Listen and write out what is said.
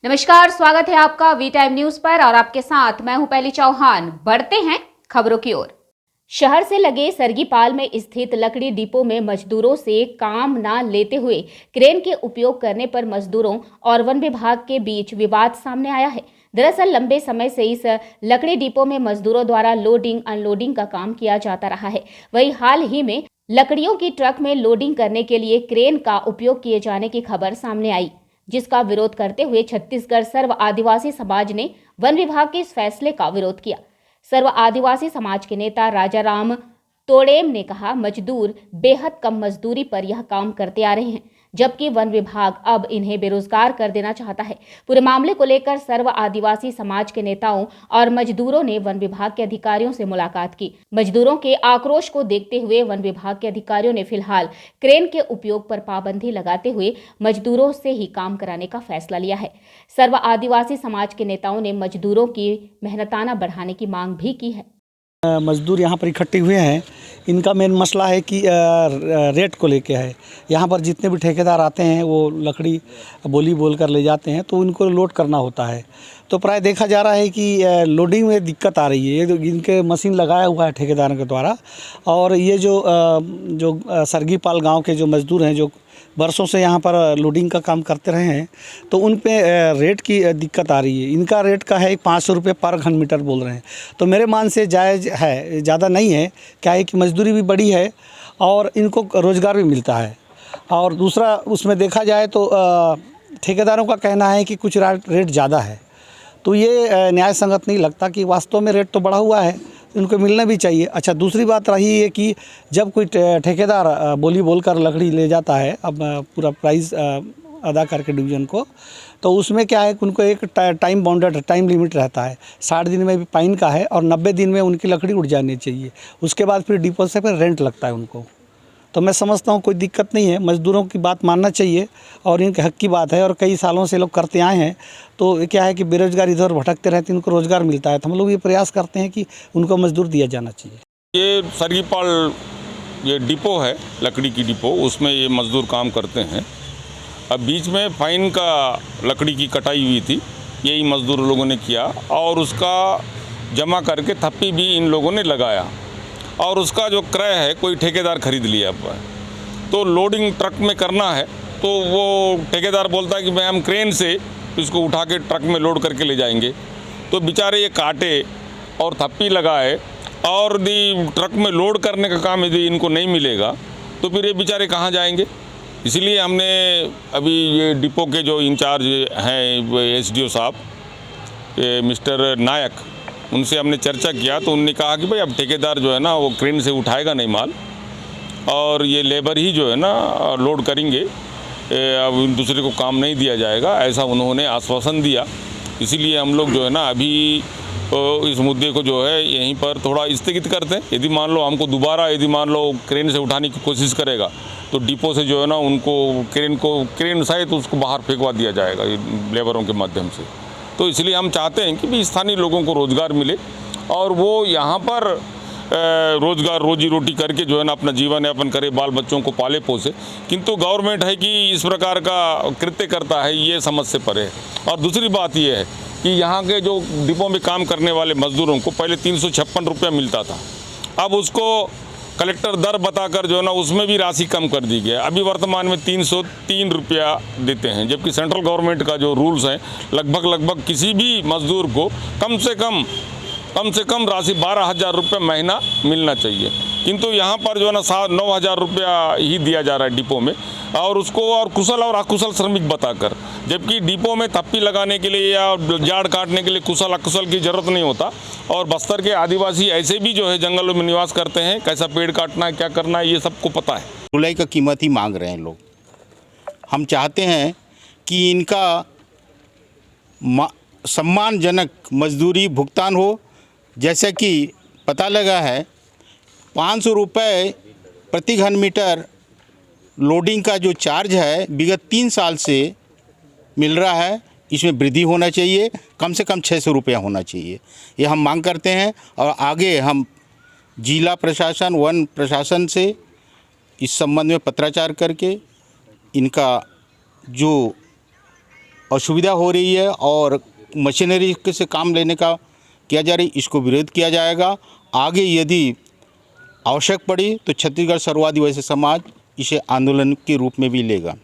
नमस्कार, स्वागत है आपका वी टाइम न्यूज पर और आपके साथ मैं हूं पहली चौहान। बढ़ते हैं खबरों की ओर। शहर से लगे सरगीपाल में स्थित लकड़ी डिपो में मजदूरों से काम न लेते हुए क्रेन के उपयोग करने पर मजदूरों और वन विभाग के बीच विवाद सामने आया है। दरअसल लंबे समय से इस लकड़ी डिपो में मजदूरों द्वारा लोडिंग अनलोडिंग का काम किया जाता रहा है। वहीं हाल ही में लकड़ियों की ट्रक में लोडिंग करने के लिए क्रेन का उपयोग किए जाने की खबर सामने आई, जिसका विरोध करते हुए छत्तीसगढ़ सर्व आदिवासी समाज ने वन विभाग के इस फैसले का विरोध किया। सर्व आदिवासी समाज के नेता राजाराम तोड़ेम ने कहा, मजदूर बेहद कम मजदूरी पर यह काम करते आ रहे हैं, जबकि वन विभाग अब इन्हें बेरोजगार कर देना चाहता है। पूरे मामले को लेकर सर्व आदिवासी समाज के नेताओं और मजदूरों ने वन विभाग के अधिकारियों से मुलाकात की। मजदूरों के आक्रोश को देखते हुए वन विभाग के अधिकारियों ने फिलहाल क्रेन के उपयोग पर पाबंदी लगाते हुए मजदूरों से ही काम कराने का फैसला लिया है। सर्व आदिवासी समाज के नेताओं ने मजदूरों की मेहनताना बढ़ाने की मांग भी की है। मजदूर यहाँ पर इकट्ठे हुए हैं। इनका मेन मसला है कि रेट को लेके है। यहाँ पर जितने भी ठेकेदार आते हैं वो लकड़ी बोली बोल कर ले जाते हैं, तो उनको लोड करना होता है। तो प्राय देखा जा रहा है कि लोडिंग में दिक्कत आ रही है। ये जो इनके मशीन लगाया हुआ है ठेकेदारों के द्वारा, और ये जो सरगीपाल गांव के जो मजदूर हैं, जो बरसों से यहाँ पर लोडिंग का काम करते रहे हैं, तो उन पे रेट की दिक्कत आ रही है। इनका रेट का है 500 रुपये पर घन मीटर बोल रहे हैं। तो मेरे मान से जायज़ है, ज़्यादा नहीं है। क्या है कि मजदूरी भी बड़ी है और इनको रोज़गार भी मिलता है। और दूसरा उसमें देखा जाए तो ठेकेदारों का कहना है कि कुछ रेट ज़्यादा है, तो ये न्याय संगत नहीं लगता। कि वास्तव में रेट तो बढ़ा हुआ है, इनको मिलना भी चाहिए। अच्छा, दूसरी बात रही है कि जब कोई ठेकेदार बोली बोलकर लकड़ी ले जाता है, अब पूरा प्राइस अदा करके डिवीज़न को, तो उसमें क्या है कि उनको एक टाइम बाउंडेड टाइम लिमिट रहता है। 60 दिन में भी पाइन का है और 90 दिन में उनकी लकड़ी उड़ जानी चाहिए। उसके बाद फिर डिपो से फिर रेंट लगता है उनको। तो मैं समझता हूँ कोई दिक्कत नहीं है, मज़दूरों की बात मानना चाहिए और इनके हक़ की बात है। और कई सालों से लोग करते आए हैं, तो क्या है कि बेरोज़गार इधर भटकते रहते हैं, उनको रोज़गार मिलता है। तो हम लोग ये प्रयास करते हैं कि उनको मज़दूर दिया जाना चाहिए। ये सरगीपाल ये डिपो है, लकड़ी की डिपो, उसमें ये मज़दूर काम करते हैं। अब बीच में फाइन का लकड़ी की कटाई हुई थी, यही मज़दूर लोगों ने किया और उसका जमा करके थप्पी भी इन लोगों ने लगाया और उसका जो क्रय है कोई ठेकेदार खरीद लिया हुआ है। तो लोडिंग ट्रक में करना है, तो वो ठेकेदार बोलता है कि भाई हम क्रेन से इसको उठा के ट्रक में लोड करके ले जाएंगे। तो बेचारे ये काटे और थप्पी लगाए और यदि ट्रक में लोड करने का काम यदि इनको नहीं मिलेगा तो फिर ये बेचारे कहाँ जाएंगे। इसीलिए हमने अभी ये डिपो के जो इंचार्ज हैं एसडीओ साहब मिस्टर नायक, उनसे हमने चर्चा किया। तो उन्होंने कहा कि भाई अब ठेकेदार जो है ना वो क्रेन से उठाएगा नहीं माल और ये लेबर ही जो है ना लोड करेंगे, अब दूसरे को काम नहीं दिया जाएगा, ऐसा उन्होंने आश्वासन दिया। इसीलिए हम लोग जो है ना अभी इस मुद्दे को जो है यहीं पर थोड़ा स्थगित करते हैं। यदि मान लो हमको दोबारा यदि मान लो क्रेन से उठाने की कोशिश करेगा तो डिपो से जो है ना उनको क्रेन सहित उसको बाहर फेंकवा दिया जाएगा लेबरों के माध्यम से। तो इसलिए हम चाहते हैं कि भी स्थानीय लोगों को रोज़गार मिले और वो यहाँ पर रोज़गार रोजी रोटी करके जो है ना अपना जीवन यापन करे, बाल बच्चों को पाले पोसे। किंतु गवर्नमेंट है कि इस प्रकार का कृत्य करता है, ये समझ से परे है। और दूसरी बात ये है कि यहाँ के जो डिपो में काम करने वाले मजदूरों को पहले 356 रुपया मिलता था, अब उसको कलेक्टर दर बताकर जो है ना उसमें भी राशि कम कर दी गई है। अभी वर्तमान में 303 रुपया देते हैं, जबकि सेंट्रल गवर्नमेंट का जो रूल्स हैं लगभग किसी भी मजदूर को कम से कम राशि 12,000 रुपये महीना मिलना चाहिए। किंतु यहाँ पर जो है ना 9,000 रुपया ही दिया जा रहा है डिपो में, और उसको और कुशल और अकुशल श्रमिक बताकर। जबकि डिपो में थप्पी लगाने के लिए या जाड़ काटने के लिए कुशल अकुशल की ज़रूरत नहीं होता। और बस्तर के आदिवासी ऐसे भी जो है जंगलों में निवास करते हैं, कैसा पेड़ काटना है, क्या करना है, ये सबको पता है। ढुलाई का कीमत ही मांग रहे हैं लोग। हम चाहते हैं कि इनका सम्मानजनक मजदूरी भुगतान हो। जैसे कि पता लगा है 500 रुपये प्रति घन मीटर लोडिंग का जो चार्ज है विगत 3 साल से मिल रहा है, इसमें वृद्धि होना चाहिए। कम से कम 600 रुपया होना चाहिए, ये हम मांग करते हैं। और आगे हम जिला प्रशासन, वन प्रशासन से इस संबंध में पत्राचार करके इनका जो असुविधा हो रही है और मशीनरी से काम लेने का किया जा रही है, इसको विरोध किया जाएगा। आगे यदि आवश्यक पड़ी तो छत्तीसगढ़ सर्व आदिवासी समाज इसे आंदोलन के रूप में भी लेगा।